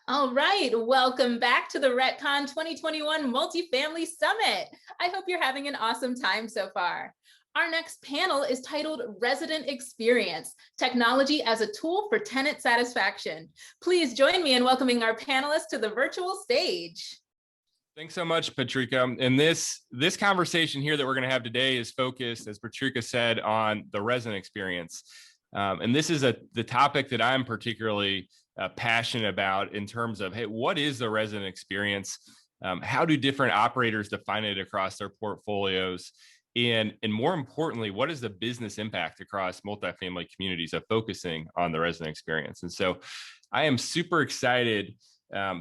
All right, welcome back to the RETCON 2021 Multifamily Summit. I hope you're having an awesome time so far. Our next panel is titled Resident Experience, Technology as a Tool for Tenant Satisfaction. Please join me in welcoming our panelists to the virtual stage. Thanks so much, Patricia. And this conversation here that we're going to have today is focused, as Patricia said, on the resident experience. And this is the topic that I'm particularly passionate about in terms of, hey, what is the resident experience? How do different operators define it across their portfolios? And more importantly, what is the business impact across multifamily communities of focusing on the resident experience? And so I am super excited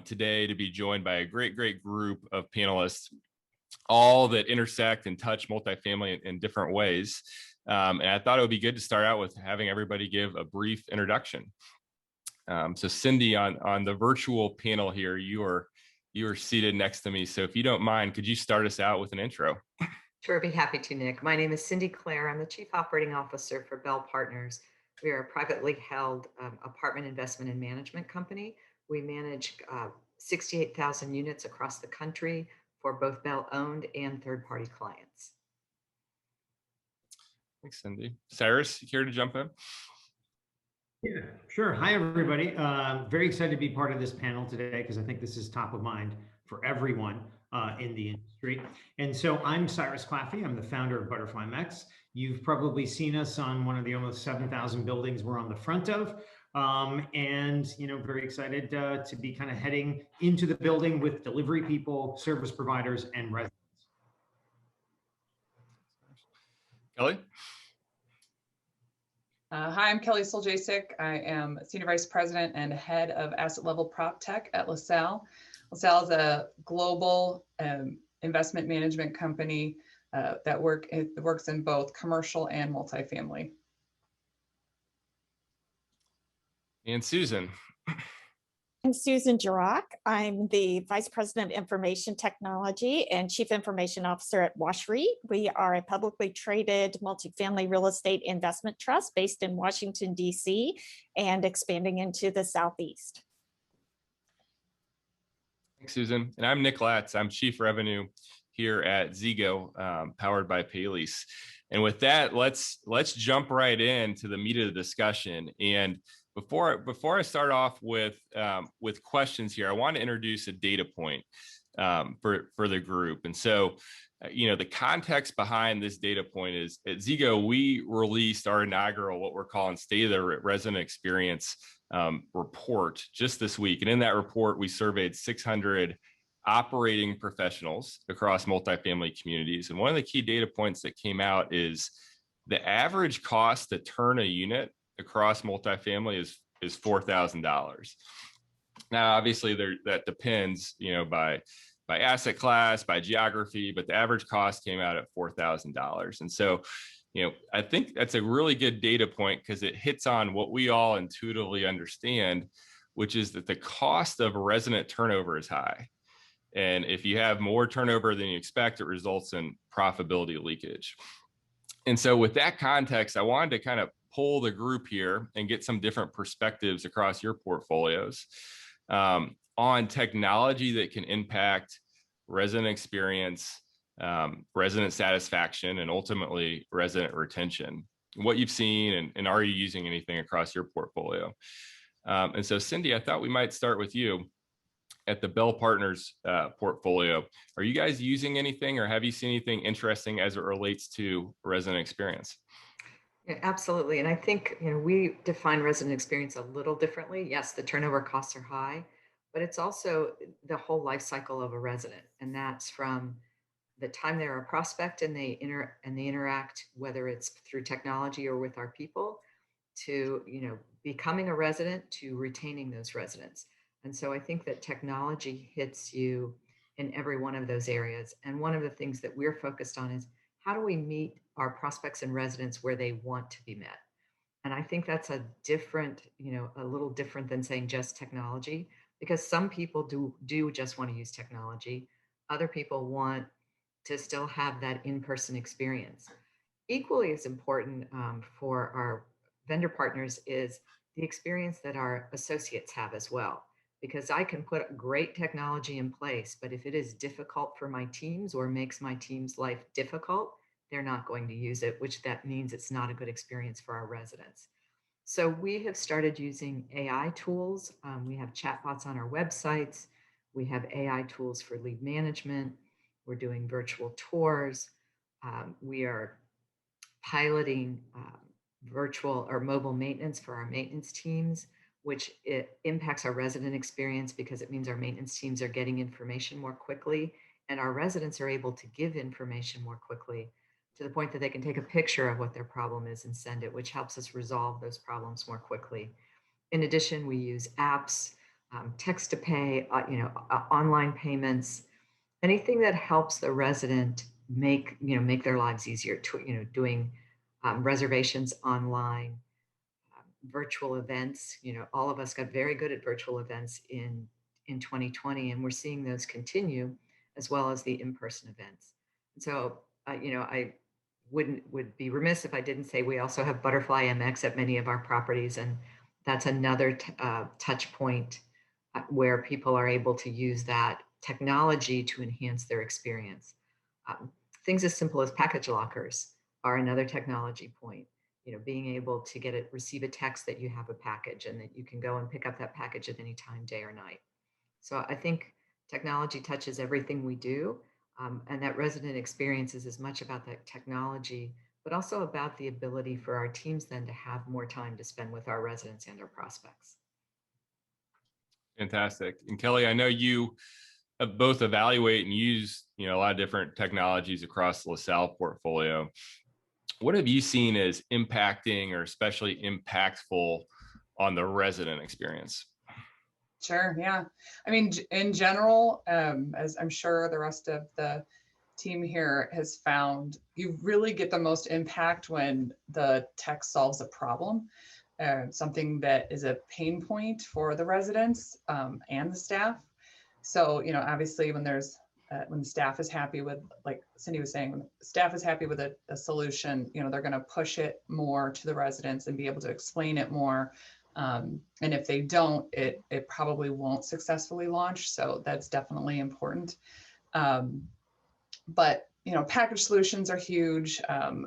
today to be joined by a great group of panelists, all that intersect and touch multifamily in different ways. And I thought it would be good to start out with having everybody give a brief introduction. So Cindy, on the virtual panel here, you are seated next to me. So if you don't mind, could you start us out with an intro? Sure, I'd be happy to, Nick. My name is Cindy Clare. I'm the Chief Operating Officer for Bell Partners. We are a privately held apartment investment and management company. We manage 68,000 units across the country for both Bell-owned and third-party clients. Thanks, Cindy. Cyrus, you care to jump in? Yeah, sure. Hi, everybody. Very excited to be part of this panel today because I think this is top of mind for everyone in the industry. And so I'm Cyrus Claffey. I'm the founder of ButterflyMX. You've probably seen us on one of the almost 7,000 buildings we're on the front of. And, very excited to be kind of heading into the building with delivery people, service providers, and residents. Kelly? Hi, I'm Kelly Soljacich. I am Senior Vice President and Head of Asset Level Prop Tech at LaSalle. LaSalle is a global investment management company that works in both commercial and multifamily. And Susan. I'm Susan Gerock. I'm the Vice President of Information Technology and Chief Information Officer at WashREIT. We are a publicly traded multifamily real estate investment trust based in Washington, D.C. and expanding into the Southeast. Thanks, Susan. And I'm Nick Latz. I'm Chief Revenue here at Zego, powered by Payless. And with that, let's jump right into the meat of the discussion. And before I start off with questions here, I want to introduce a data point for the group. And so, the context behind this data point is at Zego, we released our inaugural, what we're calling State of the Resident Experience report just this week. And in that report, we surveyed 600 operating professionals across multifamily communities. And one of the key data points that came out is the average cost to turn a unit across multifamily is $4,000. Now, obviously, that depends, by asset class, by geography, but the average cost came out at $4,000. And so, I think that's a really good data point because it hits on what we all intuitively understand, which is that the cost of resident turnover is high. And if you have more turnover than you expect, it results in profitability leakage. And so with that context, I wanted to kind of pull the group here and get some different perspectives across your portfolios on technology that can impact resident experience, resident satisfaction, and ultimately resident retention. What you've seen and are you using anything across your portfolio? And so Cindy, I thought we might start with you at the Bell Partners portfolio. Are you guys using anything or have you seen anything interesting as it relates to resident experience? Yeah, absolutely. And I think, we define resident experience a little differently. Yes, the turnover costs are high, but it's also the whole life cycle of a resident. And that's from the time they're a prospect and they interact, whether it's through technology or with our people, to, becoming a resident, to retaining those residents. And so I think that technology hits you in every one of those areas. And one of the things that we're focused on is how do we meet our prospects and residents where they want to be met? And I think that's a little different than saying just technology, because some people do just want to use technology. Other people want to still have that in-person experience. Equally as important for our vendor partners is the experience that our associates have as well. because I can put great technology in place, but if it is difficult for my teams or makes my team's life difficult, they're not going to use it, which that means it's not a good experience for our residents. So we have started using AI tools. We have chatbots on our websites. We have AI tools for lead management. We're doing virtual tours. We are piloting virtual or mobile maintenance for our maintenance teams, which it impacts our resident experience because it means our maintenance teams are getting information more quickly and our residents are able to give information more quickly to the point that they can take a picture of what their problem is and send it, which helps us resolve those problems more quickly. In addition, we use apps, text to pay, online payments, anything that helps the resident make their lives easier, doing reservations online, virtual events. All of us got very good at virtual events in 2020, and we're seeing those continue, as well as the in-person events. And so, I would be remiss if I didn't say we also have ButterflyMX at many of our properties, and that's another touch point where people are able to use that technology to enhance their experience. Things as simple as package lockers are another technology point. Being able to receive a text that you have a package and that you can go and pick up that package at any time, day or night. So I think technology touches everything we do, and that resident experience is as much about that technology, but also about the ability for our teams then to have more time to spend with our residents and our prospects. Fantastic. And Kelly, I know you both evaluate and use, a lot of different technologies across the LaSalle portfolio. What have you seen as impacting or especially impactful on the resident experience? Sure, yeah. I mean, in general, as I'm sure the rest of the team here has found, you really get the most impact when the tech solves a problem, something that is a pain point for the residents and the staff. So, obviously when the staff is happy with, like Cindy was saying, when the staff is happy with a solution, they're going to push it more to the residents and be able to explain it more. And if they don't, it probably won't successfully launch. So that's definitely important. But package solutions are huge,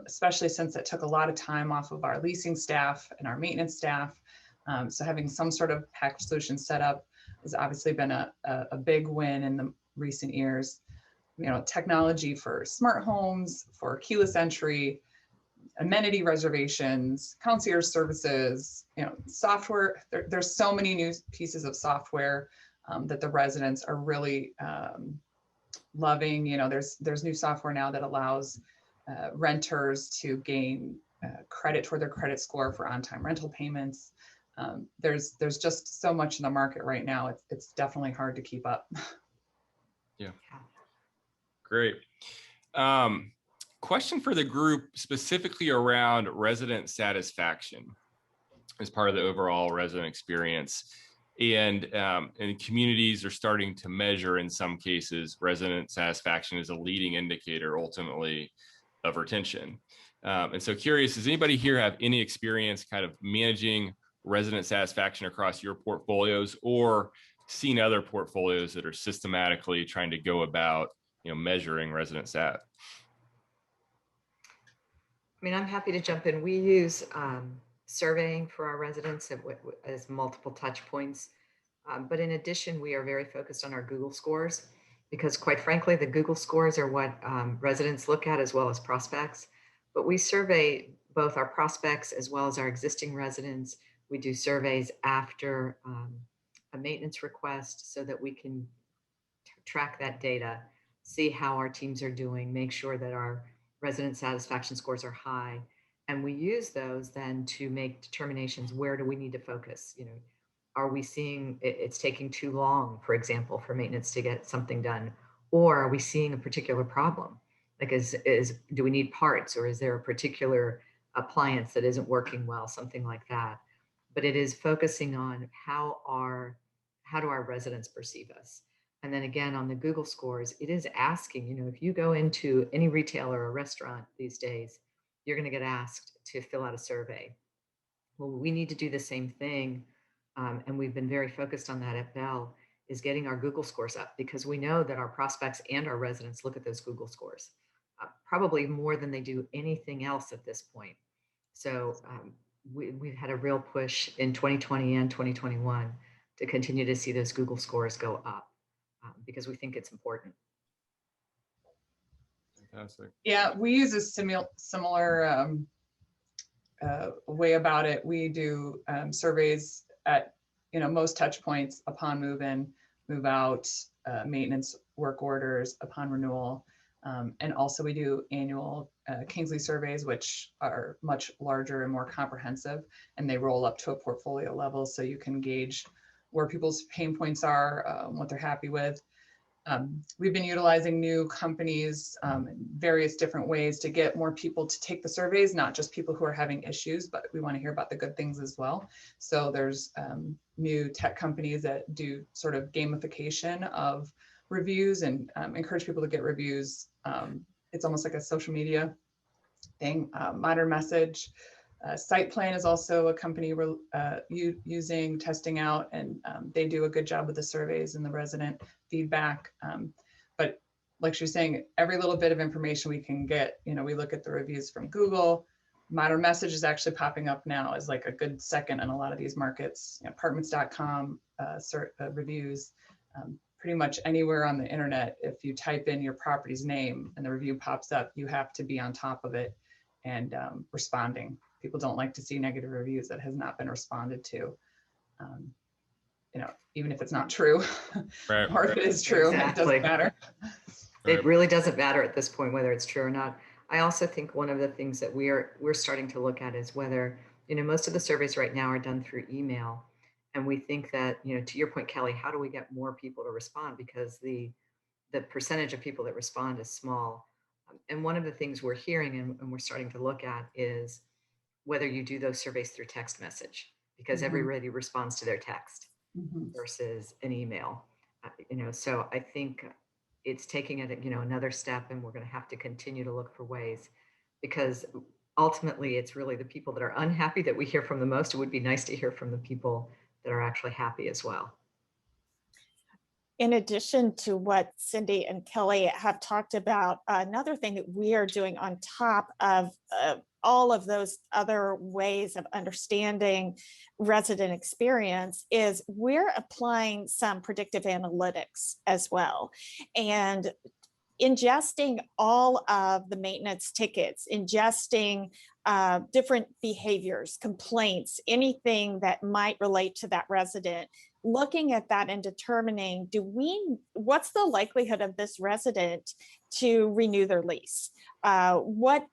especially since it took a lot of time off of our leasing staff and our maintenance staff. So having some sort of package solution set up has obviously been a big win in the recent years. Technology for smart homes, for keyless entry, amenity reservations, concierge services, software. There's so many new pieces of software that the residents are really loving. There's new software now that allows renters to gain credit toward their credit score for on-time rental payments. There's just so much in the market right now. It's definitely hard to keep up. Yeah. Great. Question for the group specifically around resident satisfaction as part of the overall resident experience. And communities are starting to measure, in some cases, resident satisfaction as a leading indicator ultimately of retention. And so curious, does anybody here have any experience kind of managing resident satisfaction across your portfolios, or seen other portfolios that are systematically trying to go about measuring resident sat? I mean, I'm happy to jump in. We use surveying for our residents as multiple touch points. But in addition, we are very focused on our Google scores because, quite frankly, the Google scores are what residents look at as well as prospects. But we survey both our prospects as well as our existing residents. We do surveys after a maintenance request so that we can track that data, see how our teams are doing, make sure that our resident satisfaction scores are high. And we use those then to make determinations, where do we need to focus? Are we seeing it's taking too long, for example, for maintenance to get something done? Or are we seeing a particular problem? Like do we need parts, or is there a particular appliance that isn't working well, something like that? But it is focusing on how do our residents perceive us? And then again, on the Google scores, it is asking, if you go into any retailer or restaurant these days, you're going to get asked to fill out a survey. Well, we need to do the same thing and we've been very focused on that at Bell, is getting our Google scores up, because we know that our prospects and our residents look at those Google scores probably more than they do anything else at this point. So we've had a real push in 2020 and 2021 to continue to see those Google scores go up because we think it's important. Fantastic. Yeah, we use a similar way about it. We do surveys at most touch points upon move in, move out, maintenance work orders upon renewal, and also we do annual Kingsley surveys, which are much larger and more comprehensive, and they roll up to a portfolio level, so you can gauge where people's pain points are, what they're happy with. We've been utilizing new companies in various different ways to get more people to take the surveys, not just people who are having issues, but we want to hear about the good things as well. So there's new tech companies that do sort of gamification of reviews and encourage people to get reviews. It's almost like a social media thing. Modern Message. Site Plan is also a company we're using, testing out, and they do a good job with the surveys and the resident feedback. But like she was saying, every little bit of information we can get, we look at the reviews from Google. Modern Message is actually popping up now as like a good second in a lot of these markets. Apartments.com reviews, pretty much anywhere on the internet. If you type in your property's name and the review pops up, you have to be on top of it and responding. People don't like to see negative reviews that has not been responded to, even if it's not true, Right. or if it is true, Exactly. it doesn't matter. It really doesn't matter at this point whether it's true or not. I also think one of the things that we're starting to look at is whether, most of the surveys right now are done through email. And we think that, to your point, Kelly, how do we get more people to respond? Because the percentage of people that respond is small. And one of the things we're hearing and we're starting to look at is whether you do those surveys through text message, because everybody responds to their text versus an email. So I think it's taking it, another step, and we're going to have to continue to look for ways, because ultimately it's really the people that are unhappy that we hear from the most. It would be nice to hear from the people that are actually happy as well. In addition to what Cindy and Kelly have talked about, another thing that we are doing on top of all of those other ways of understanding resident experience is we're applying some predictive analytics as well. And ingesting all of the maintenance tickets, ingesting different behaviors, complaints, anything that might relate to that resident, looking at that and determining, what's the likelihood of this resident to renew their lease? What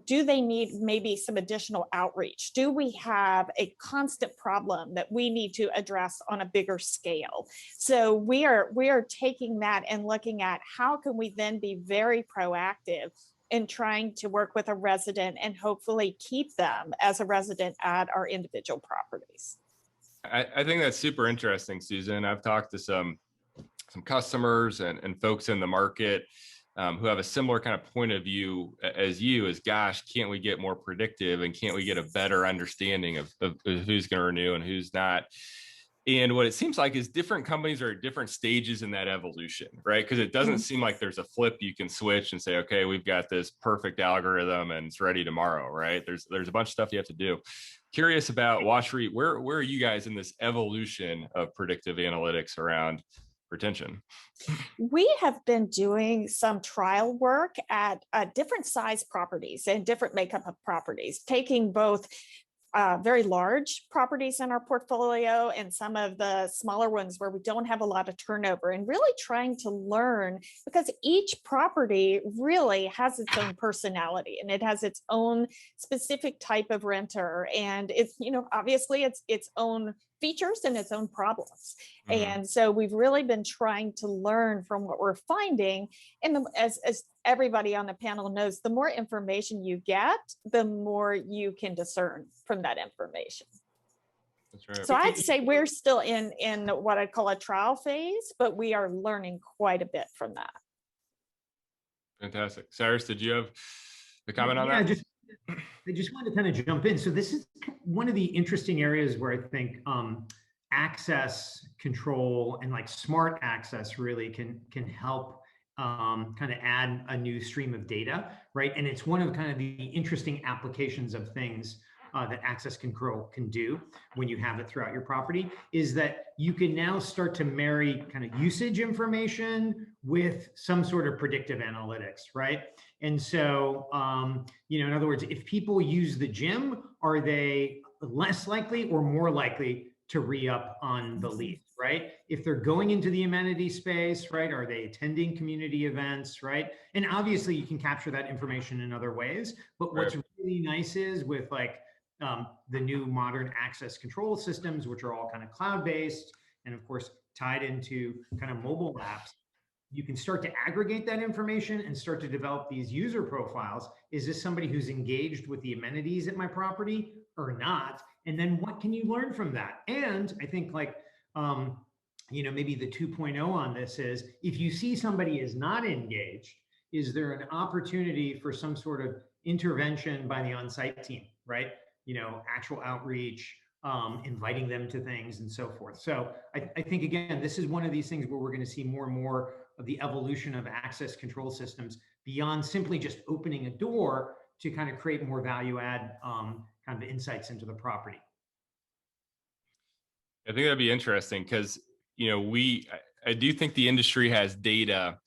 do they need? Maybe some additional outreach. Do we have a constant problem that we need to address on a bigger scale? So we are taking that and looking at how can we then be very proactive in trying to work with a resident and hopefully keep them as a resident at our individual properties. I think that's super interesting, Susan. I've talked to some customers and folks in the market who have a similar kind of point of view as you, as gosh, can't we get more predictive, and can't we get a better understanding of who's going to renew and who's not? And what it seems like is different companies are at different stages in that evolution, right? Because it doesn't seem like there's a flip you can switch and say, okay, we've got this perfect algorithm and it's ready tomorrow, right? There's a bunch of stuff you have to do. Curious about WashREIT, where are you guys in this evolution of predictive analytics around retention? We have been doing some trial work at different size properties and different makeup of properties, taking both very large properties in our portfolio and some of the smaller ones where we don't have a lot of turnover, and really trying to learn, because each property really has its own personality and it has its own specific type of renter, and it's, obviously its own features and its own problems. And so we've really been trying to learn from what we're finding. And as everybody on the panel knows, the more information you get, the more you can discern from that information. That's right. So I'd say we're still in what I'd call a trial phase, but we are learning quite a bit from that. Fantastic. Cyrus, did you have a comment on that? I just wanted to kind of jump in. So this is one of the interesting areas where I think access control and like smart access really can help kind of add a new stream of data, right? And it's one of kind of the interesting applications of things that access control can do when you have it throughout your property, is that you can now start to marry kind of usage information with some sort of predictive analytics, right? And so, in other words, if people use the gym, are they less likely or more likely to re-up on the lease, right? If they're going into the amenity space, right? Are they attending community events, right? And obviously you can capture that information in other ways, but what's really nice is with like the new modern access control systems, which are all kind of cloud-based and of course tied into kind of mobile apps, you can start to aggregate that information and start to develop these user profiles. Is this somebody who's engaged with the amenities at my property or not? And then what can you learn from that? And I think like, maybe the 2.0 on this is, if you see somebody is not engaged, is there an opportunity for some sort of intervention by the on-site team, right? Actual outreach, inviting them to things and so forth. So I think, again, this is one of these things where we're going to see more and more of the evolution of access control systems beyond simply just opening a door to kind of create more value add kind of insights into the property. I think that'd be interesting because, I do think the industry has data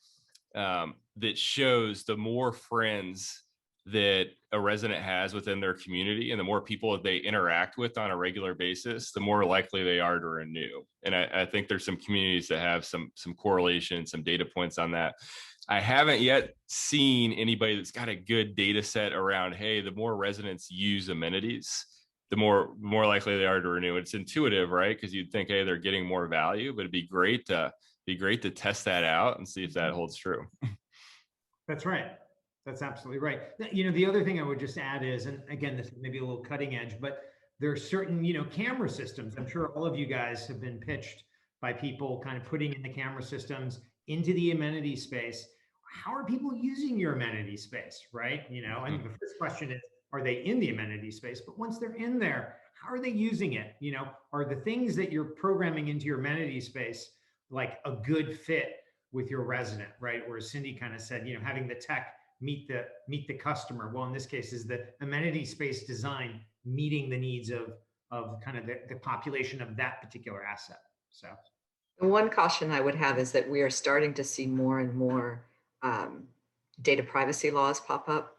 that shows the more friends that a resident has within their community and the more people that they interact with on a regular basis, the more likely they are to renew. And I think there's some communities that have some correlation, some data points on that. I haven't yet seen anybody that's got a good data set around, hey, the more residents use amenities, the more likely they are to renew. It's intuitive, right? Because you'd think, hey, they're getting more value, but it'd be great to test that out and see if that holds true. That's right. That's absolutely right. The other thing I would just add is, and again, this may be a little cutting edge, but there are certain, camera systems. I'm sure all of you guys have been pitched by people kind of putting in the camera systems into the amenity space. How are people using your amenity space, right? And the first question is, are they in the amenity space? But once they're in there, how are they using it? Are the things that you're programming into your amenity space like a good fit with your resident, right? Or as Cindy kind of said, having the tech meet the customer. Well, in this case, is the amenity space design meeting the needs of kind of the population of that particular asset. So the one caution I would have is that we are starting to see more and more data privacy laws pop up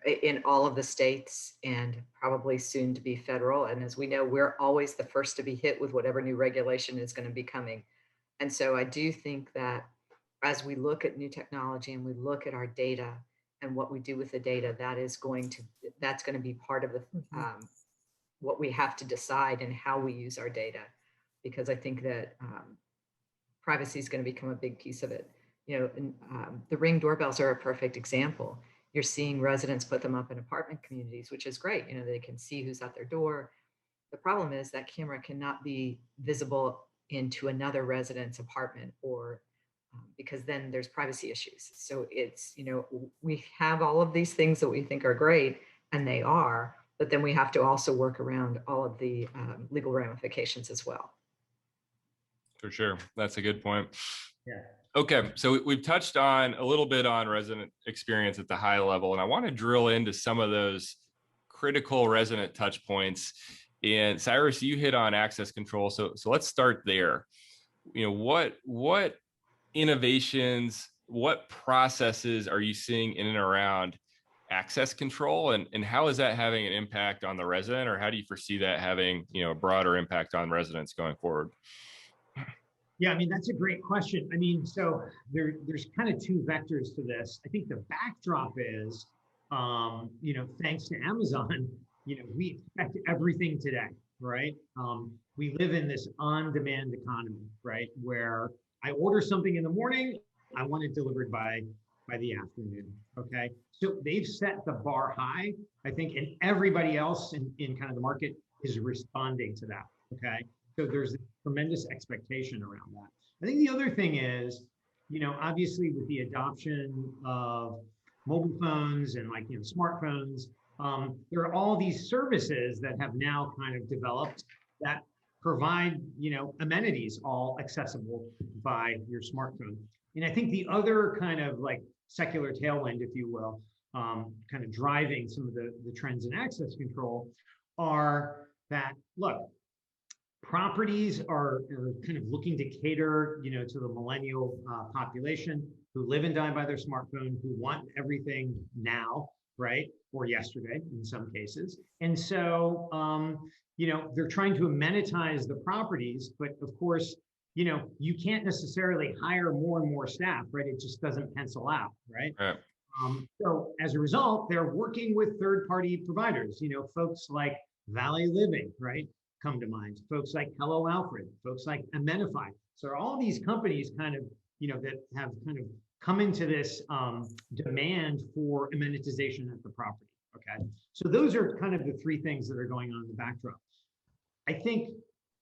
in all of the states and probably soon to be federal. And as we know, we're always the first to be hit with whatever new regulation is going to be coming. And so I do think that as we look at new technology and we look at our data and what we do with the data, that's going to be part of the what we have to decide and how we use our data, because I think that privacy is going to become a big piece of it. The Ring doorbells are a perfect example. You're seeing residents put them up in apartment communities, which is great. They can see who's at their door. The problem is that camera cannot be visible into another resident's apartment, or because then there's privacy issues. So it's, we have all of these things that we think are great, and they are, but then we have to also work around all of the legal ramifications as well. For sure. That's a good point. Yeah. Okay. So we've touched on a little bit on resident experience at the high level, and I want to drill into some of those critical resident touch points. And Cyrus, you hit on access control. So let's start there. What innovations, what processes are you seeing in and around access control, and how is that having an impact on the resident, or how do you foresee that having, a broader impact on residents going forward? Yeah, that's a great question. So there's kind of two vectors to this. I think the backdrop is, thanks to Amazon, we expect everything today, right? We live in this on-demand economy, right? Where I order something in the morning, I want it delivered by the afternoon, okay? So they've set the bar high, I think, and everybody else in kind of the market is responding to that, okay? So there's a tremendous expectation around that. I think the other thing is, obviously with the adoption of mobile phones and smartphones, there are all these services that have now kind of developed that provide, amenities all accessible by your smartphone. And I think the other kind of like secular tailwind, if you will, kind of driving some of the trends in access control are that, look, properties are kind of looking to cater, to the millennial population who live and die by their smartphone, who want everything now, right? Or yesterday in some cases. And so, they're trying to amenitize the properties, but of course, you can't necessarily hire more and more staff, right? It just doesn't pencil out, right? Right. So as a result, they're working with third-party providers, folks like Valley Living, right? Come to mind, folks like Hello Alfred, folks like Amenify. So all these companies kind of, that have kind of come into this demand for amenitization at the property, okay? So those are kind of the three things that are going on in the backdrop. I think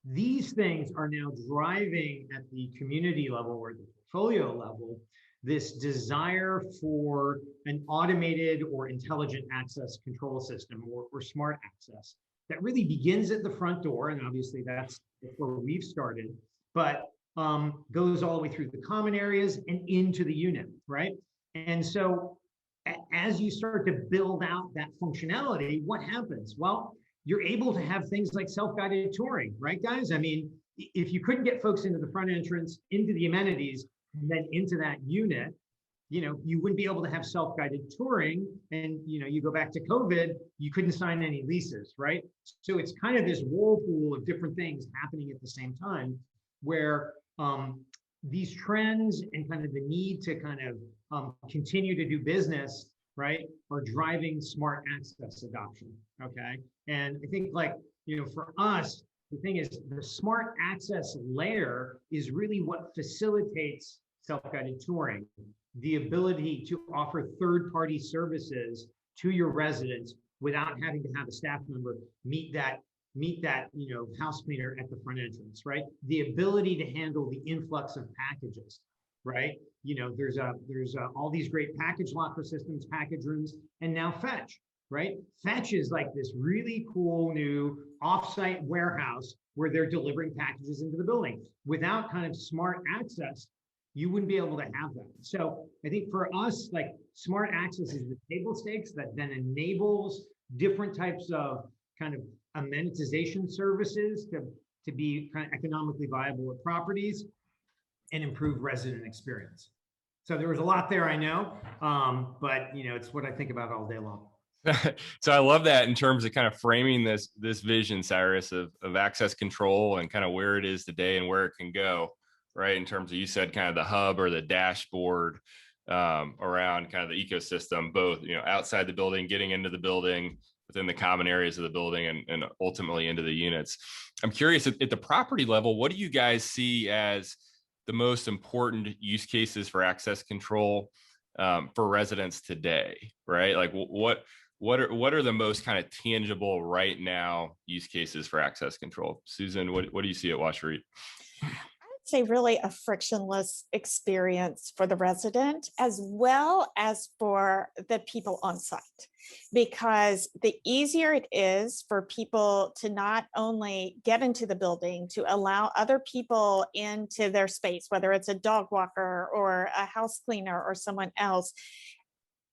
these things are now driving at the community level or the portfolio level this desire for an automated or intelligent access control system or smart access that really begins at the front door. And obviously that's where we've started, but goes all the way through the common areas and into the unit, right? And so as you start to build out that functionality, what happens? Well, you're able to have things like self-guided touring, right, guys? I mean, if you couldn't get folks into the front entrance, into the amenities, and then into that unit, you wouldn't be able to have self-guided touring. And, you go back to COVID, you couldn't sign any leases, right? So it's kind of this whirlpool of different things happening at the same time where these trends and kind of the need to kind of continue to do business, right, are driving smart access adoption, okay? And I think for us, the thing is the smart access layer is really what facilitates self-guided touring, the ability to offer third-party services to your residents without having to have a staff member meet that house cleaner at the front entrance, right? The ability to handle the influx of packages, right? There's all these great package locker systems, package rooms, and now Fetch, right? Fetch is like this really cool new offsite warehouse where they're delivering packages into the building. Without kind of smart access, you wouldn't be able to have that. So I think for us, like smart access is the table stakes that then enables different types of kind of amenitization services to be kind of economically viable at properties and improve resident experience. So there was a lot there, I know, but it's what I think about all day long. So I love that in terms of kind of framing this vision, Cyrus, of access control and kind of where it is today and where it can go, right? In terms of, you said kind of the hub or the dashboard around kind of the ecosystem, both, outside the building, getting into the building, within the common areas of the building, and ultimately into the units. I'm curious, at the property level, what do you guys see as the most important use cases for access control for residents today, right? Like what are the most kind of tangible right now use cases for access control? Susan, what do you see at WashREIT? I'd say really a frictionless experience for the resident as well as for the people on site, because the easier it is for people to not only get into the building, to allow other people into their space, whether it's a dog walker or a house cleaner or someone else,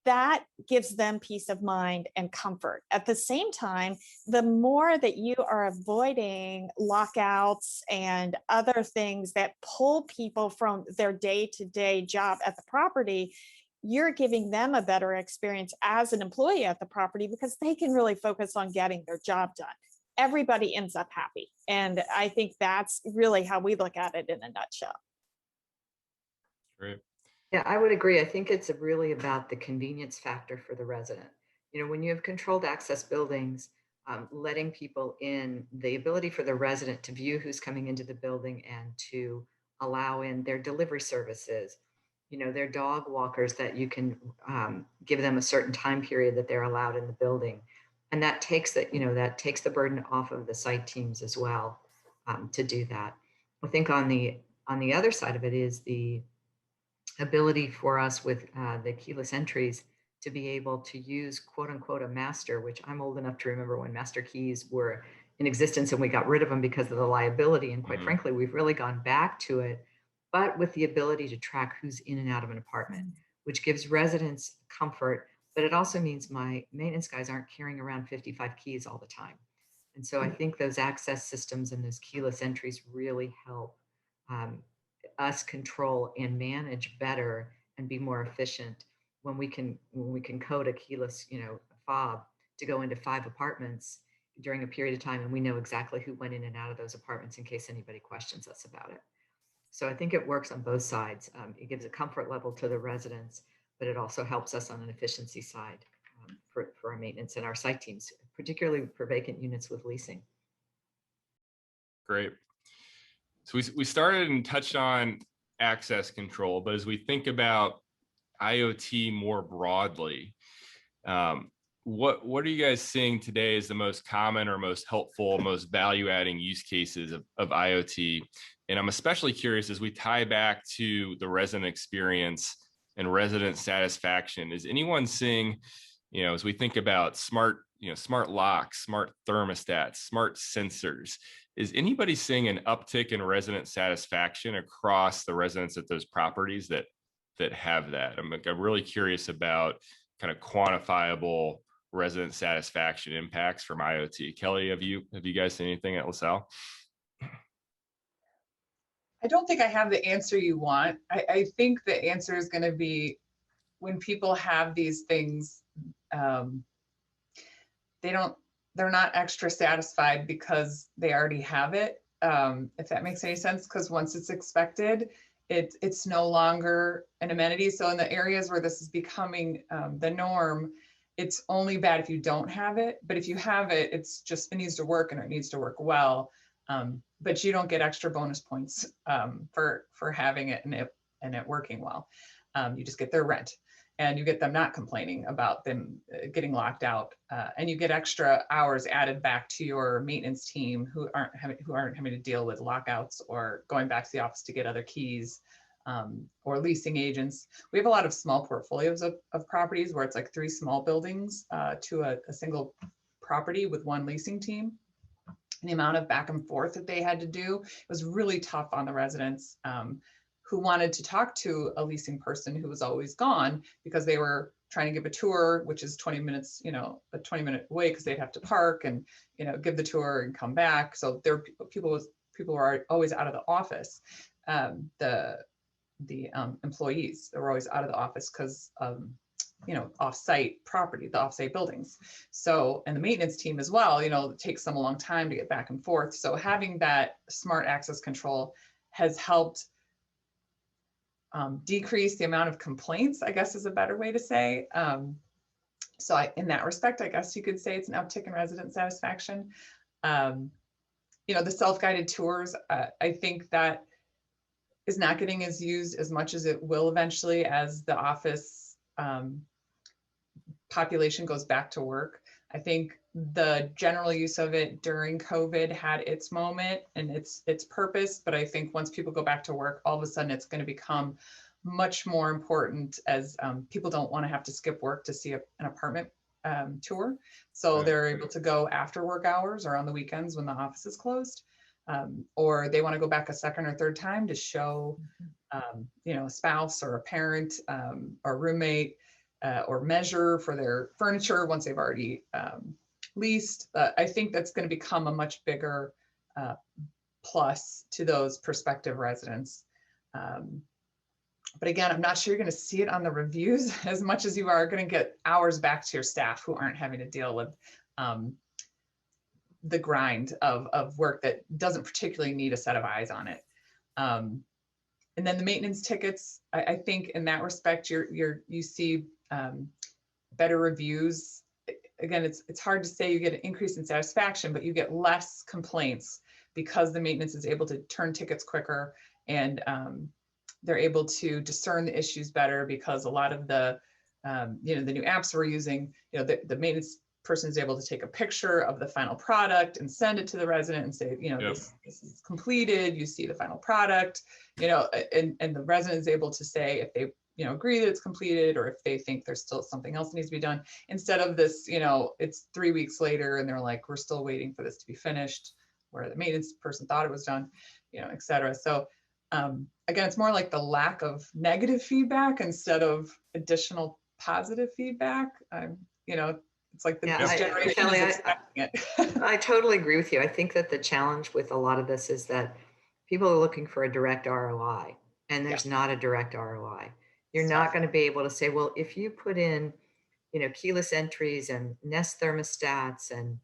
that gives them peace of mind and comfort. At the same time, the more that you are avoiding lockouts and other things that pull people from their day-to-day job at the property, you're giving them a better experience as an employee at the property because they can really focus on getting their job done. Everybody ends up happy. And I think that's really how we look at it in a nutshell. Great. Yeah, I would agree. I think it's really about the convenience factor for the resident. When you have controlled access buildings, letting people in, the ability for the resident to view who's coming into the building and to allow in their delivery services, their dog walkers that you can give them a certain time period that they're allowed in the building. And that takes the burden off of the site teams as well to do that. I think on the other side of it is the ability for us with the keyless entries to be able to use quote unquote a master, which I'm old enough to remember when master keys were in existence and we got rid of them because of the liability. And quite frankly, we've really gone back to it, but with the ability to track who's in and out of an apartment, which gives residents comfort, but it also means my maintenance guys aren't carrying around 55 keys all the time. And so I think those access systems and those keyless entries really help us control and manage better and be more efficient when we can code a keyless, fob to go into 5 apartments during a period of time, and we know exactly who went in and out of those apartments in case anybody questions us about it. So I think it works on both sides. It gives a comfort level to the residents, but it also helps us on an efficiency side for our maintenance and our site teams, particularly for vacant units with leasing. Great. So we started and touched on access control, but as we think about IoT more broadly, what are you guys seeing today as the most common or most helpful, most value-adding use cases of IoT? And I'm especially curious as we tie back to the resident experience and resident satisfaction. Is anyone seeing, as we think about smart locks, smart thermostats, smart sensors, is anybody seeing an uptick in resident satisfaction across the residents at those properties that have that? I'm really curious about kind of quantifiable resident satisfaction impacts from IoT. Kelly, have you guys seen anything at LaSalle? I don't think I have the answer you want. I think the answer is going to be when people have these things, they're not extra satisfied because they already have it. If that makes any sense, because once it's expected, it's no longer an amenity. So in the areas where this is becoming the norm, it's only bad if you don't have it. But if you have it, it needs to work, and it needs to work well. But you don't get extra bonus points for having it and it working well. You just get their rent, and you get them not complaining about them getting locked out, and you get extra hours added back to your maintenance team who aren't having to deal with lockouts or going back to the office to get other keys, or leasing agents. We have a lot of small portfolios of properties where it's like 3 small buildings to a single property with 1 leasing team. And the amount of back and forth that they had to do, it was really tough on the residents who wanted to talk to a leasing person who was always gone because they were trying to give a tour, which is 20 minutes, a 20-minute wait because they'd have to park and, give the tour and come back. So people were always out of the office. The employees, they were always out of the office because off-site property, the off-site buildings. So, and the maintenance team as well, it takes them a long time to get back and forth. So having that smart access control has helped decrease the amount of complaints, I guess is a better way to say. So in that respect, I guess you could say it's an uptick in resident satisfaction. The self-guided tours, I think that is not getting as used as much as it will eventually as the office population goes back to work. I think the general use of it during COVID had its moment and its purpose, but I think once people go back to work, all of a sudden it's going to become much more important as people don't want to have to skip work to see an apartment tour. So they're able to go after work hours or on the weekends when the office is closed, or they want to go back a second or third time to show a spouse or a parent or roommate, or measure for their furniture once they've already leased. I think that's going to become a much bigger plus to those prospective residents. But again, I'm not sure you're going to see it on the reviews as much as you are going to get hours back to your staff who aren't having to deal with the grind of work that doesn't particularly need a set of eyes on it. And then the maintenance tickets, I think in that respect, you see better reviews. Again, it's hard to say you get an increase in satisfaction, but you get less complaints because the maintenance is able to turn tickets quicker, and they're able to discern the issues better because a lot of the the new apps we're using, the maintenance person is able to take a picture of the final product and send it to the resident and say, this is completed, you see the final product, and the resident is able to say if they agree that it's completed, or if they think there's still something else that needs to be done, instead of this, it's 3 weeks later and they're like, we're still waiting for this to be finished, where the maintenance person thought it was done, et cetera. So again, it's more like the lack of negative feedback instead of additional positive feedback. It's like the next generation Kelly, is expecting it. I totally agree with you. I think that the challenge with a lot of this is that people are looking for a direct ROI, and there's not a direct ROI. You're not going to be able to say, well, if you put in, keyless entries and Nest thermostats and,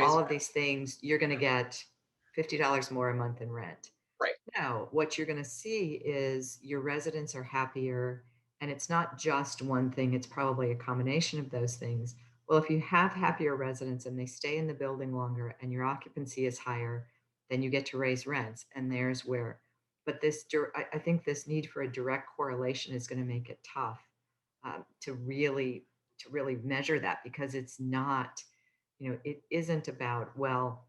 all of these things, you're going to get $50 more a month in rent. Right. No, what you're going to see is your residents are happier, and it's not just one thing. It's probably a combination of those things. Well, if you have happier residents and they stay in the building longer and your occupancy is higher, then you get to raise rents. And there's where, but I think this need for a direct correlation is going to make it tough to really measure that, because it's not, it isn't about, well,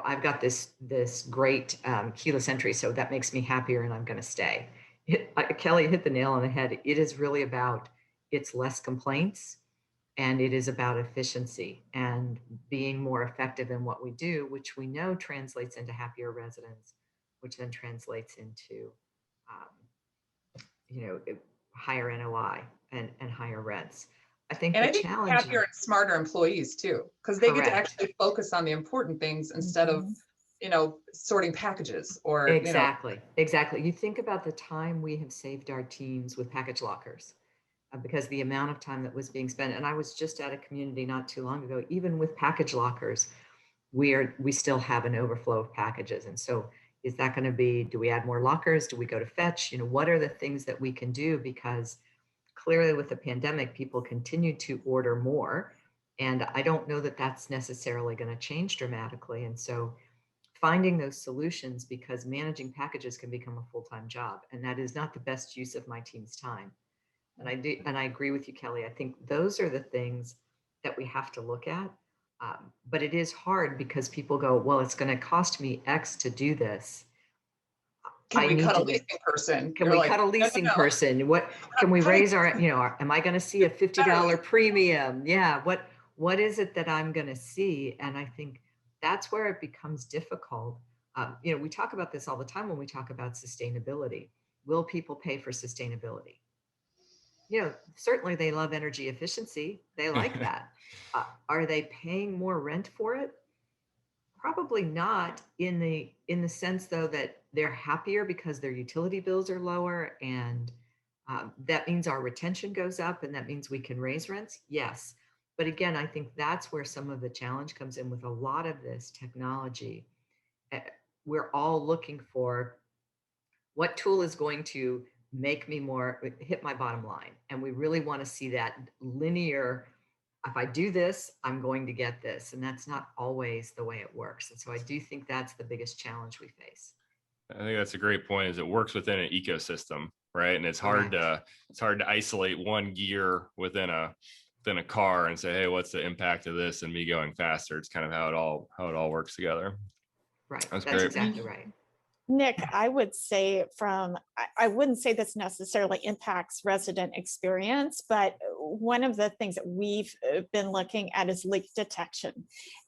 I've got this great keyless entry, so that makes me happier and I'm going to stay. Kelly hit the nail on the head. It is really about, it's less complaints, and it is about efficiency and being more effective in what we do, which we know translates into happier residents, which then translates into, higher NOI and higher rents. I think and the I think challenge, happier and smarter employees too, because they get to Correct. actually focus on the important things instead of, sorting packages or, exactly. You think about the time we have saved our teams with package lockers. Because the amount of time that was being spent, and I was just at a community not too long ago, even with package lockers, we still have an overflow of packages. And so is that going to be, do we add more lockers? Do we go to fetch? What are the things that we can do? Because clearly with the pandemic, people continue to order more. And I don't know that that's necessarily going to change dramatically. And so finding those solutions, because managing packages can become a full-time job. And that is not the best use of my team's time. And I agree with you, Kelly. I think those are the things that we have to look at. But it is hard because people go, well, it's going to cost me X to do this. Can we cut a leasing person? Can we cut a leasing person? What can we raise our, am I going to see a $50 premium? Yeah. What is it that I'm going to see? And I think that's where it becomes difficult. We talk about this all the time when we talk about sustainability. Will people pay for sustainability? Certainly they love energy efficiency. They like that. Are they paying more rent for it? Probably not, in the sense though that they're happier because their utility bills are lower, and that means our retention goes up, and that means we can raise rents. Yes. But again, I think that's where some of the challenge comes in with a lot of this technology. We're all looking for what tool is going to make me hit my bottom line. And we really want to see that linear, if I do this, I'm going to get this. And that's not always the way it works. And so I do think that's the biggest challenge we face. I think that's a great point, is it works within an ecosystem, right? And it's hard to isolate one gear within a car and say, hey, what's the impact of this and me going faster? It's kind of how it all works together. Right. That's great. Exactly right. Nick, I would say I wouldn't say this necessarily impacts resident experience, but one of the things that we've been looking at is leak detection,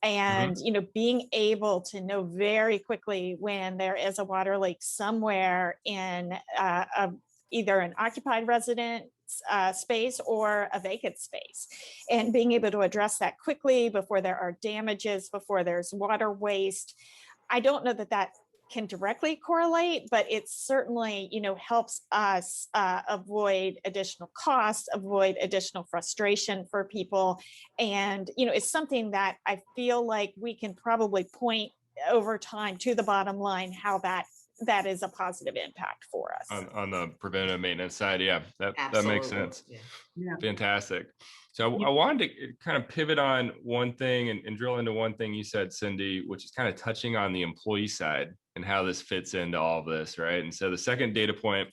and being able to know very quickly when there is a water leak somewhere in either an occupied resident space or a vacant space, and being able to address that quickly before there are damages, before there's water waste. I don't know that can directly correlate, but it certainly, helps us avoid additional costs, avoid additional frustration for people. And, it's something that I feel like we can probably point over time to the bottom line, how that is a positive impact for us. On the preventative maintenance side. Yeah, that makes sense. Yeah. Fantastic. So I wanted to kind of pivot on one thing and drill into one thing you said, Cindy, which is kind of touching on the employee side and how this fits into all of this, right? And so the second data point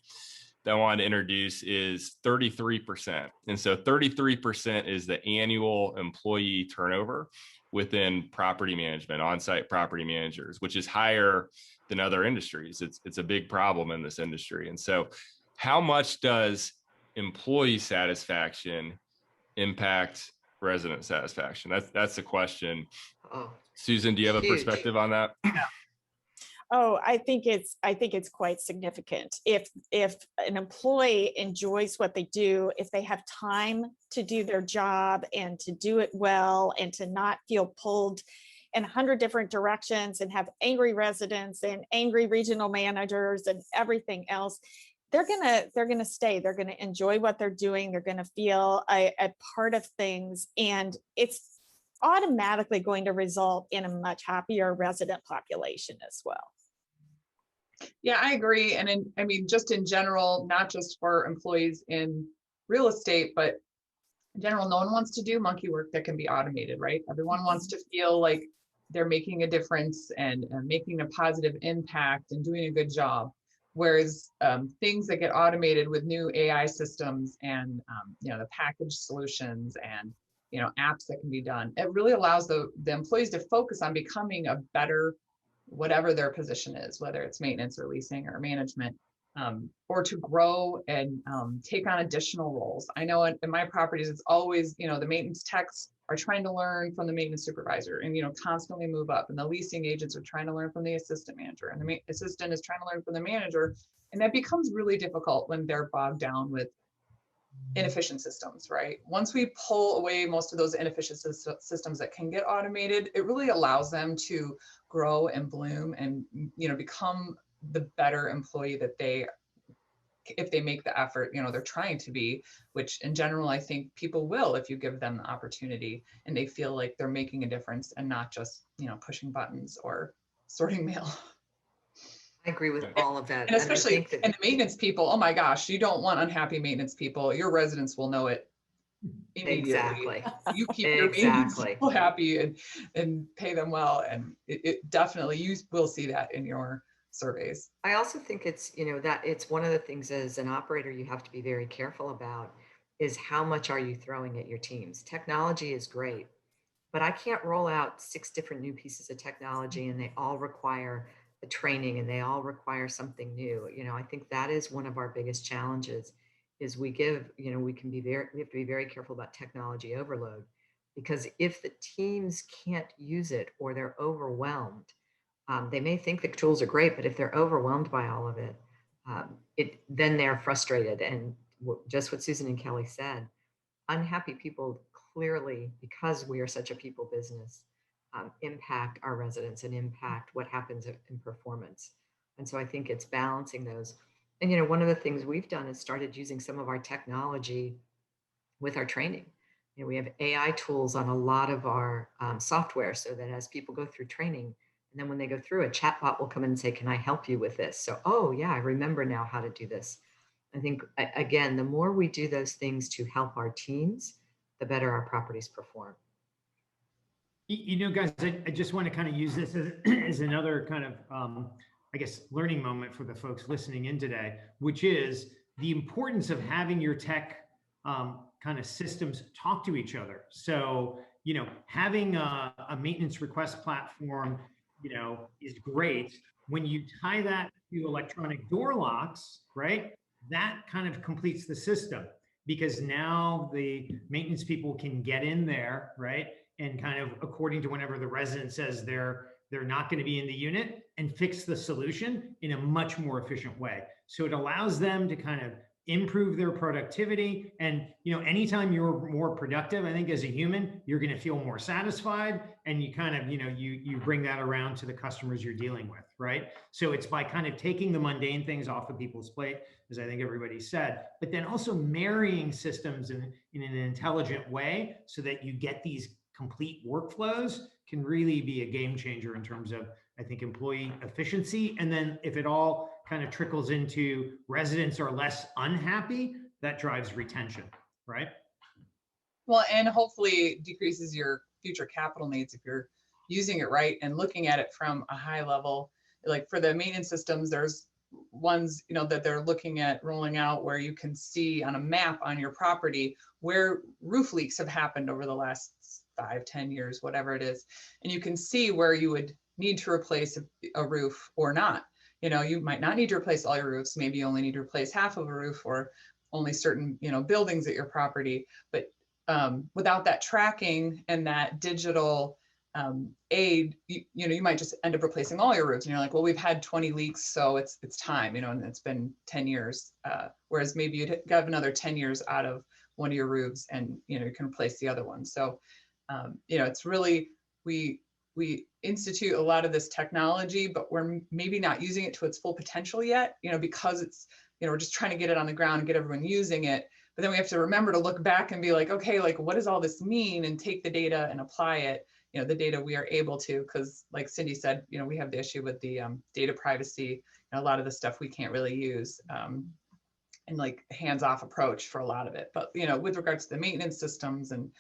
that I wanted to introduce is 33%. And so 33% is the annual employee turnover within property management, on-site property managers, which is higher than other industries. It's a big problem in this industry. And so how much does employee satisfaction impact resident satisfaction? That's the question. Oh, Susan, do you have a huge. perspective on that? Oh, I think it's quite significant. If an employee enjoys what they do, if they have time to do their job and to do it well and to not feel pulled in 100 different directions and have angry residents and angry regional managers and everything else, they're gonna stay. They're gonna enjoy what they're doing. They're gonna feel a part of things, and it's automatically going to result in a much happier resident population as well. Yeah, I agree. And I mean, just in general, not just for employees in real estate, but in general, no one wants to do monkey work that can be automated, right? Everyone wants to feel like they're making a difference and making a positive impact and doing a good job. Whereas things that get automated with new AI systems and the package solutions and apps that can be done, it really allows the employees to focus on becoming a better, whatever their position is, whether it's maintenance or leasing or management, or to grow and take on additional roles. I know in my properties, it's always, the maintenance techs are trying to learn from the maintenance supervisor and, constantly move up. And the leasing agents are trying to learn from the assistant manager, and the assistant is trying to learn from the manager. And that becomes really difficult when they're bogged down with inefficient systems, right? Once we pull away most of those inefficient systems that can get automated, it really allows them to grow and bloom and, become the better employee that they, if they make the effort, they're trying to be, which in general, I think people will, if you give them the opportunity and they feel like they're making a difference and not just, pushing buttons or sorting mail. I agree with all of that. And especially, I think and the maintenance people, oh my gosh, you don't want unhappy maintenance people. Your residents will know it immediately. Exactly. You keep your maintenance people happy and pay them well. And it definitely, you will see that in your surveys. I also think it's, that it's one of the things as an operator you have to be very careful about is how much are you throwing at your teams. Technology is great, but I can't roll out 6 different new pieces of technology and they all require the training and they all require something new. I think that is one of our biggest challenges is we have to be very careful about technology overload, because if the teams can't use it or they're overwhelmed, they may think the tools are great, but if they're overwhelmed by all of it, then they're frustrated. And just what Susan and Kelly said, unhappy people clearly, because we are such a people business, impact our residents and impact what happens in performance. And so I think it's balancing those. And one of the things we've done is started using some of our technology with our training. We have AI tools on a lot of our software, so that as people go through training, and then when they go through, a chatbot will come in and say, "Can I help you with this?" So, oh yeah, I remember now how to do this. I think again, the more we do those things to help our teams, the better our properties perform. Guys, I just want to kind of use this as another kind of, I guess, learning moment for the folks listening in today, which is the importance of having your tech kind of systems talk to each other. So, having a maintenance request platform, is great. When you tie that to electronic door locks, right, that kind of completes the system, because now the maintenance people can get in there, right, and kind of according to whenever the resident says they're not going to be in the unit, and fix the solution in a much more efficient way. So it allows them to kind of improve their productivity. And, anytime you're more productive, I think as a human, you're going to feel more satisfied, and you kind of, you bring that around to the customers you're dealing with, right? So it's by kind of taking the mundane things off of people's plate, as I think everybody said, but then also marrying systems in an intelligent way so that you get these complete workflows, can really be a game changer in terms of, I think, employee efficiency. And then if it all kind of trickles into residents are less unhappy, that drives retention, right? Well, and hopefully decreases your future capital needs if you're using it right and looking at it from a high level. Like for the maintenance systems, there's ones, that they're looking at rolling out where you can see on a map on your property where roof leaks have happened over the last 5-10 years, whatever it is. And you can see where you would need to replace a roof or not. You know, you might not need to replace all your roofs. Maybe you only need to replace half of a roof, or only certain, you know, buildings at your property. But without that tracking and that digital aid, you know, you might just end up replacing all your roofs, and you're like, well, we've had 20 leaks, so it's time, you know, and it's been 10 years. Whereas maybe you'd have another 10 years out of one of your roofs, and you know, you can replace the other one. So you know, it's really, we institute a lot of this technology, but we're maybe not using it to its full potential yet, you know, because it's, you know, we're just trying to get it on the ground and get everyone using it. But then we have to remember to look back and be like, okay, like, what does all this mean? And take the data and apply it, you know, the data we are able to, because like Cindy said, you know, we have the issue with the data privacy, and a lot of the stuff we can't really use, and like hands-off approach for a lot of it. But, you know, with regards to the maintenance systems and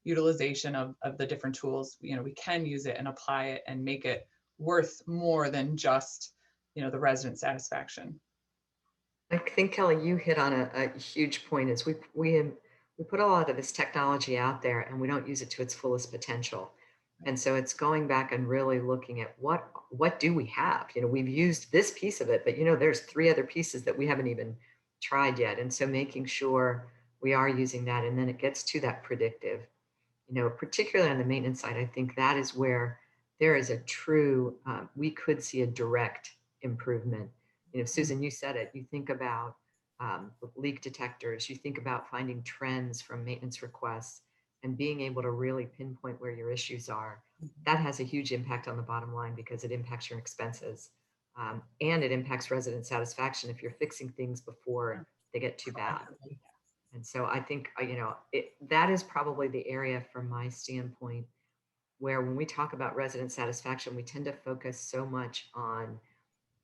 utilization of the different tools, you know, we can use it and apply it and make it worth more than just, you know, the resident satisfaction. I think, Kelly, you hit on a huge point. Is we put a lot of this technology out there and we don't use it to its fullest potential. And so it's going back and really looking at what do we have? You know, we've used this piece of it, but you know, there's 3 other pieces that we haven't even tried yet. And so making sure we are using that, and then it gets to that predictive. You know, particularly on the maintenance side, I think that is where there is a true, we could see a direct improvement. You know, Susan, you said it, you think about leak detectors, you think about finding trends from maintenance requests and being able to really pinpoint where your issues are. That has a huge impact on the bottom line because it impacts your expenses, and it impacts resident satisfaction if you're fixing things before they get too bad. And so I think, you know, that is probably the area from my standpoint where when we talk about resident satisfaction, we tend to focus so much on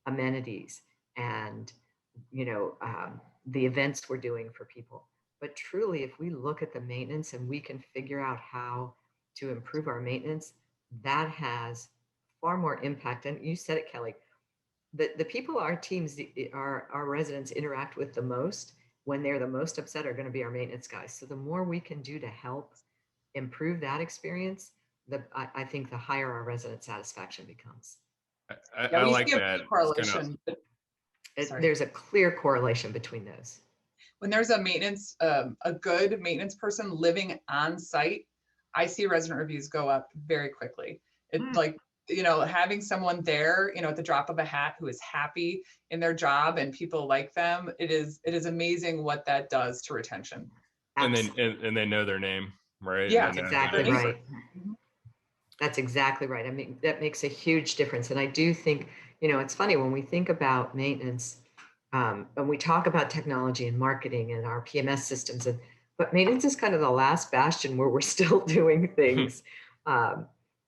amenities and, you know, the events we're doing for people. But truly, if we look at the maintenance and we can figure out how to improve our maintenance, that has far more impact. And you said it, Kelly, the people our teams, our residents interact with the most when they're the most upset are going to be our maintenance guys. So the more we can do to help improve that experience, I think the higher our resident satisfaction becomes. I like that. Correlation. There's a clear correlation between those. When there's a maintenance, a good maintenance person living on site, I see resident reviews go up very quickly. It's like, you know, having someone there, you know, at the drop of a hat who is happy in their job and people like them, it is amazing what that does to retention. Absolutely. And they know their name, right? Yeah, that's exactly right. That's exactly right. I mean, that makes a huge difference. And I do think, you know, it's funny when we think about maintenance, and we talk about technology and marketing and our PMS systems, but maintenance is kind of the last bastion where we're still doing things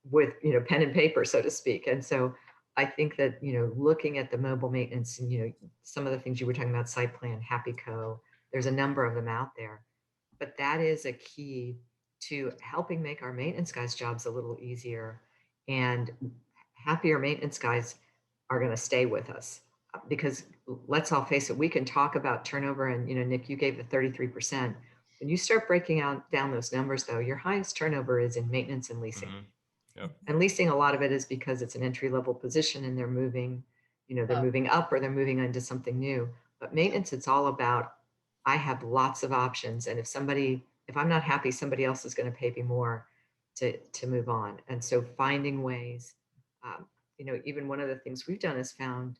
with, you know, pen and paper, so to speak. And so I think that, you know, looking at the mobile maintenance and, you know, some of the things you were talking about, Site Plan, Happy Co, there's a number of them out there, but that is a key to helping make our maintenance guys' jobs a little easier. And happier maintenance guys are going to stay with us because let's all face it, we can talk about turnover and, you know, Nick, you gave the 33%. When you start breaking down those numbers though, your highest turnover is in maintenance and leasing. Yep. And leasing, a lot of it is because it's an entry-level position and they're moving, you know, they're moving up or they're moving into something new. But maintenance, it's all about, I have lots of options. And if I'm not happy, somebody else is going to pay me more to move on. And so finding ways, you know, even one of the things we've done is found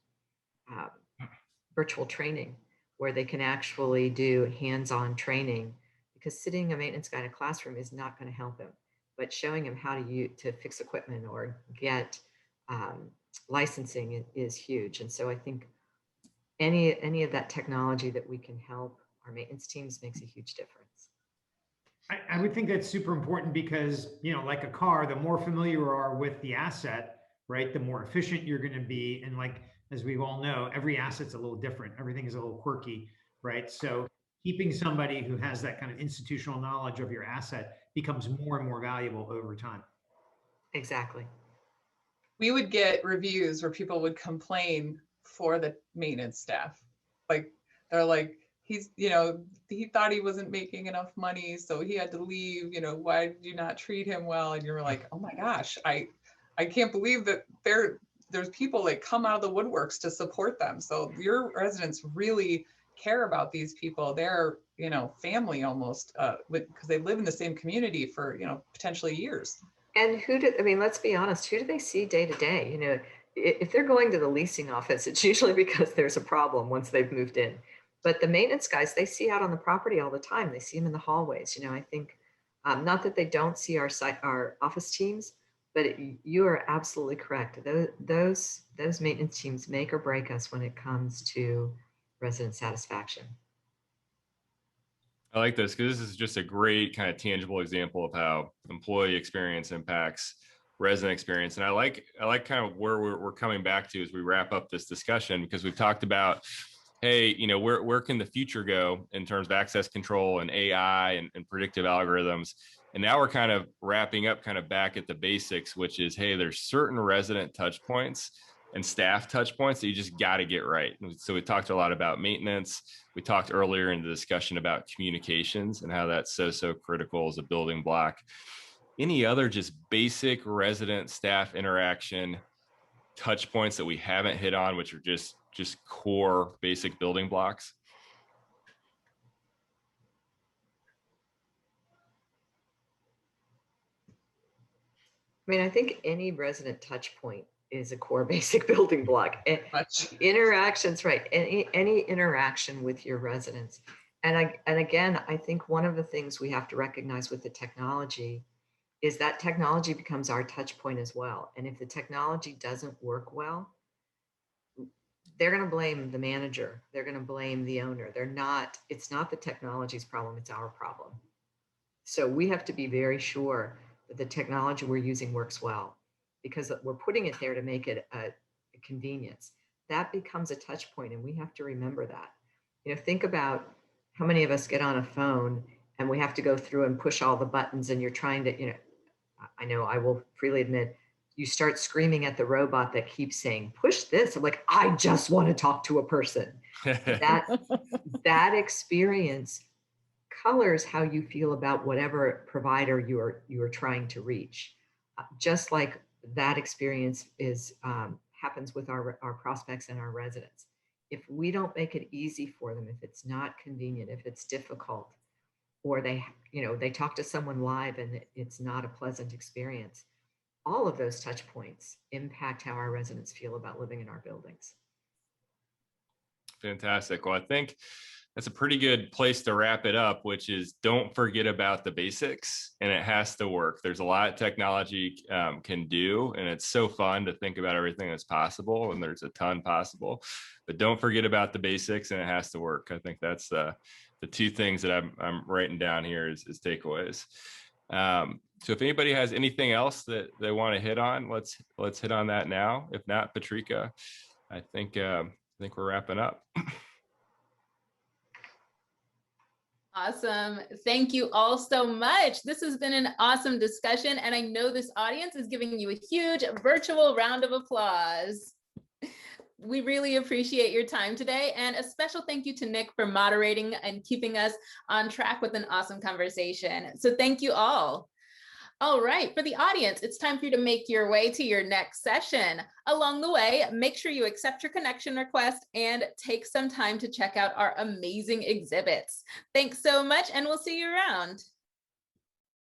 virtual training where they can actually do hands-on training, because sitting a maintenance guy in a classroom is not going to help him. But showing him how to fix equipment or get licensing is huge. And so I think any of that technology that we can help our maintenance teams makes a huge difference. I would think that's super important because, you know, like a car, the more familiar you are with the asset, right, the more efficient you're going to be. And like, as we all know, every asset's a little different. Everything is a little quirky, right? So keeping somebody who has that kind of institutional knowledge of your asset becomes more and more valuable over time. Exactly. We would get reviews where people would complain for the maintenance staff. Like, they're like, he's, you know, he thought he wasn't making enough money, so he had to leave, you know, why did you not treat him well? And you're like, oh my gosh, I can't believe that they're there's people that come out of the woodworks to support them. So your residents really care about these people. They're, you know, family almost, because they live in the same community for, you know, potentially years. And I mean, let's be honest, who do they see day to day? You know, if they're going to the leasing office, it's usually because there's a problem once they've moved in. But the maintenance guys, they see out on the property all the time. They see them in the hallways. You know, I think, not that they don't see our office teams, but you are absolutely correct. Those maintenance teams make or break us when it comes to resident satisfaction. I like this because this is just a great kind of tangible example of how employee experience impacts resident experience. And I like kind of where we're coming back to as we wrap up this discussion, because we've talked about, hey, you know, where can the future go in terms of access control and AI and predictive algorithms. And now we're kind of wrapping up kind of back at the basics, which is, hey, there's certain resident touch points and staff touch points that you just got to get right. So we talked a lot about maintenance. We talked earlier in the discussion about communications and how that's so critical as a building block. Any other just basic resident staff interaction touch points that we haven't hit on, which are just core basic building blocks? I mean, I think any resident touch point is a core basic building block. And interactions, right? Any interaction with your residents. And again, I think one of the things we have to recognize with the technology is that technology becomes our touch point as well. And if the technology doesn't work well, they're going to blame the manager. They're going to blame the owner. It's not the technology's problem, it's our problem. So we have to be very sure that the technology we're using works well, because we're putting it there to make it a convenience. That becomes a touch point, and we have to remember that. You know, think about how many of us get on a phone and we have to go through and push all the buttons, and you're trying to, you know, I will freely admit, you start screaming at the robot that keeps saying, push this. I'm like, I just want to talk to a person. That experience colors how you feel about whatever provider you are trying to reach. Just like that experience happens with our prospects and our residents. If we don't make it easy for them, if it's not convenient, if it's difficult, or they talk to someone live and it's not a pleasant experience, all of those touch points impact how our residents feel about living in our buildings. Fantastic. Well, I think that's a pretty good place to wrap it up, which is don't forget about the basics, and it has to work. There's a lot technology can do, and it's so fun to think about everything that's possible, and there's a ton possible, but don't forget about the basics, and it has to work. I think that's the two things that I'm writing down here is takeaways. So if anybody has anything else that they want to hit on, let's hit on that now. If not, Patrika, I think we're wrapping up. Awesome. Thank you all so much. This has been an awesome discussion, and I know this audience is giving you a huge virtual round of applause. We really appreciate your time today, and a special thank you to Nick for moderating and keeping us on track with an awesome conversation. So thank you all. All right, for the audience, it's time for you to make your way to your next session. Along the way, make sure you accept your connection request and take some time to check out our amazing exhibits. Thanks so much, and we'll see you around.